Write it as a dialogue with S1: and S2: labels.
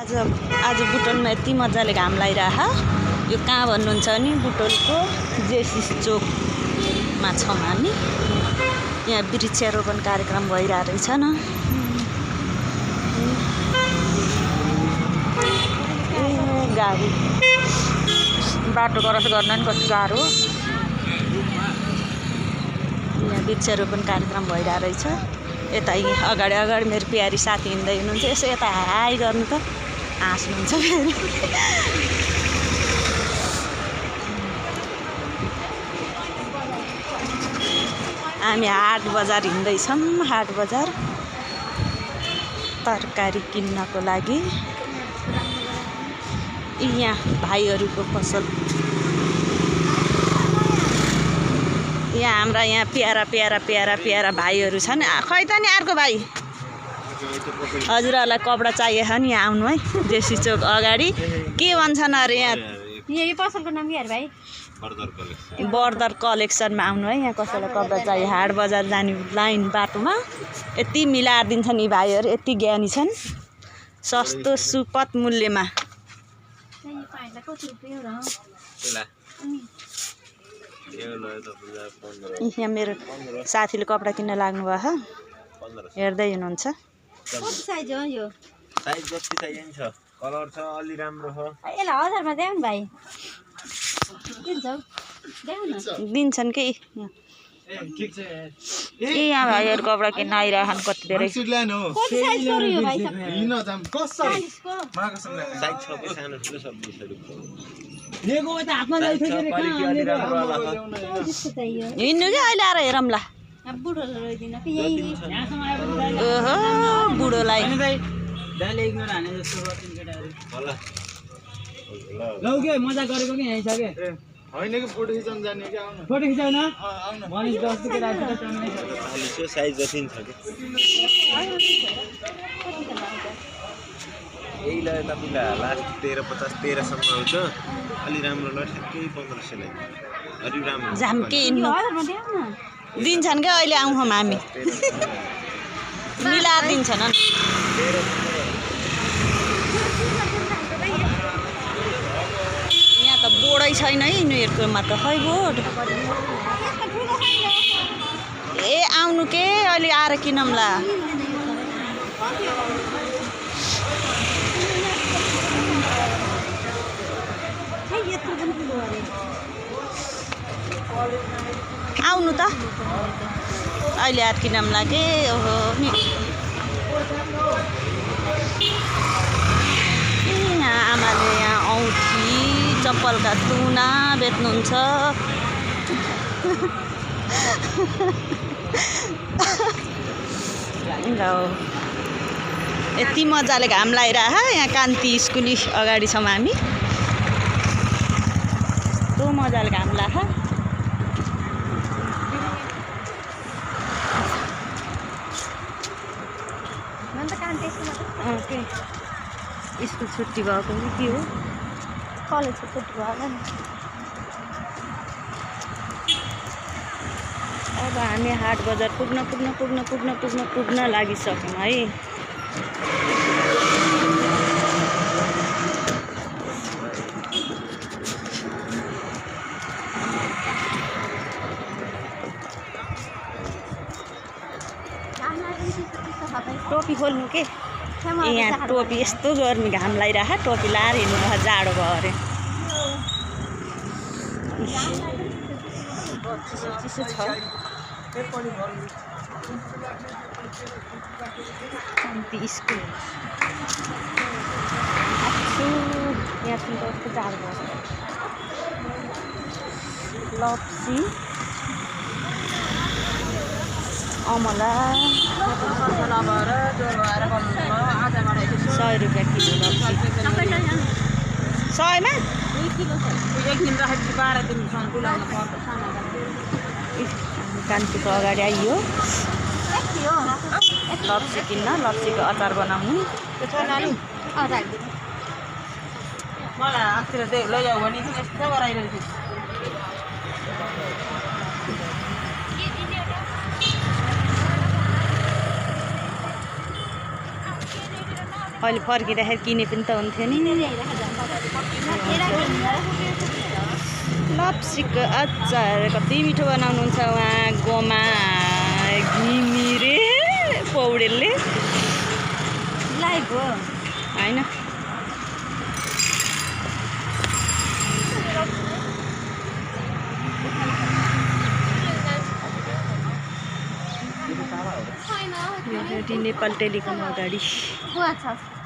S1: आज बुटोलमा यति मजाले घाम लागिरह। यो कहाँ भन्नुहुन्छ नि बुटोलको जेसी चोकमा छौँ हामी। यहाँ वृक्षारोपण कार्यक्रम भइरहेको रहेछ न। गाडी बाटो क्रस गर्न नि कति गाह्रो। यहाँ वृक्षारोपण कार्यक्रम भइरहेको रहेछ। यता अगाडि अगाडि मेरो प्यारी साथी हिँड्दै हुनुहुन्छ। यसो यता हाई गर्नु त हाँस्नुहुन्छ फेरि। हामी हाट बजार हिँड्दैछौँ। हाट बजार तरकारी किन्नको लागि। यहाँ भाइहरूको पसल। यहाँ हाम्रा यहाँ प्यारा प्यारा प्यारा प्यारा भाइहरू छन्। खै त नि अर्को भाइ हजुरहरूलाई कपडा चाहिएको छ नि यहाँ आउनु है। जेसी चोक अगाडि के भन्छन् अरे यहाँ
S2: यो पसलको नाम के अरे भाइ?
S1: बर्दर कलेक्सनमा आउनु है। यहाँ कसैलाई कपडा चाहियो हाट बजार जाने लाइन बाटोमा यति मिलाएर दिन्छन् यी भाइहरू। यति ज्ञानी छन्। सस्तो सुपथ मूल्यमा। यहाँ मेरो साथीले कपडा किन्न लाग्नु भयो। हेर्दै हुनुहुन्छ।
S2: साइज हो यो?
S3: साइज जति चाहियो नि छ। कलर छ अलि राम्रो हो।
S2: यसलाई 1000 मा देऊ न भाइ। दिन्छौ? देऊ न।
S1: दिन्छन् के
S3: ठीक छ।
S1: यहाँ भाइहरू कपडा किन्न आइरहन् कति धेरै।
S2: कति साइज गरौ यो भाइ सब?
S3: हिन जाम कस्तो
S2: साइजको?
S3: साइज छ के सानो ठुलो सब बिसहरू।
S4: लेगो त हातमा ल्याइछ के रे
S3: क्वालिटी अलि राम्रो होला।
S2: त्यस्तो चाहियो।
S1: हिँड्नु कि अहिले आएर हेरौँला।
S2: अब बुढोले रोइदिन कि यही
S4: यहाँसम्म आएपछि
S1: ओहो बुढोलाई
S4: दाइले इग्नोर हाने जस्तो गर्छन् केटाहरू।
S3: होला
S4: लौ के मजा गरेको कि यही छ के
S3: हैन कि फोटो खिचाउन जाने कि आउन।
S4: फोटो खिचाउ न
S3: आउन।
S4: मनिस दस के राख्छ त चम्नै छ।
S3: अलि त्यो साइज जति नि छ के। यही ल तपाईलाई लास्ट 1350 13 सम्म आउँछ। अलि राम्रो ल ठ्याक्कै 1500 लाई। अलि राम्रो
S1: झाम्के हिँड्नु
S2: 1000 मा देऊ न।
S1: दिन्छन् क्या अहिले आउँछौँ हामी। मिलाएर दिन्छन् अनि। यहाँ त बोर्डै छैन है यिनीहरूकोमा त। खै बोर्ड ए आउनु के अहिले आएर किनौँला। आउनु त अहिले आएर किनौँला के। ओहो नि यहाँ आमाले यहाँ औँठी चप्पलका तुना बेच्नुहुन्छ। यति मजाले घाम लागिरह। यहाँ कान्ति स्कुल अगाडि छौँ हामी। यस्तो मजाले घाम लाग। स्कुल छुट्टी भएको कि के हो?
S2: कलेजको छुट्टी भयो होला नि।
S1: अब हामी हाट बजार पुग्न लागिसक्यौँ है। टोपी खोल्नु के यहाँ टोपी यस्तो गर्मी घाम लागिरह। टोपी लाएर हिँड्नु भयो जाडो भयो अरे। चिसो छ। कान्ति स्कुल यहाँ पनि कस्तो जाडो भयो। लप्सी अमला 100 रुपियाँ किलो लप्सी। 100 मा? कान्तिको अगाडि आइयो लप्सी किन्न। लप्सीको अचार बनाउनु।
S4: मलाई आखिर लैजाऊ भने यस्तो गराइरहेको छु।
S1: अहिले फर्किँदाखेरि किने पनि त हुन्थ्यो नि लप्सीको अचार कति मिठो बनाउनुहुन्छ उहाँ गोमा घिमिरे पौडेलले
S2: लाइभ हो
S1: होइन नेपाल टेलिकम अगाडि
S2: को छ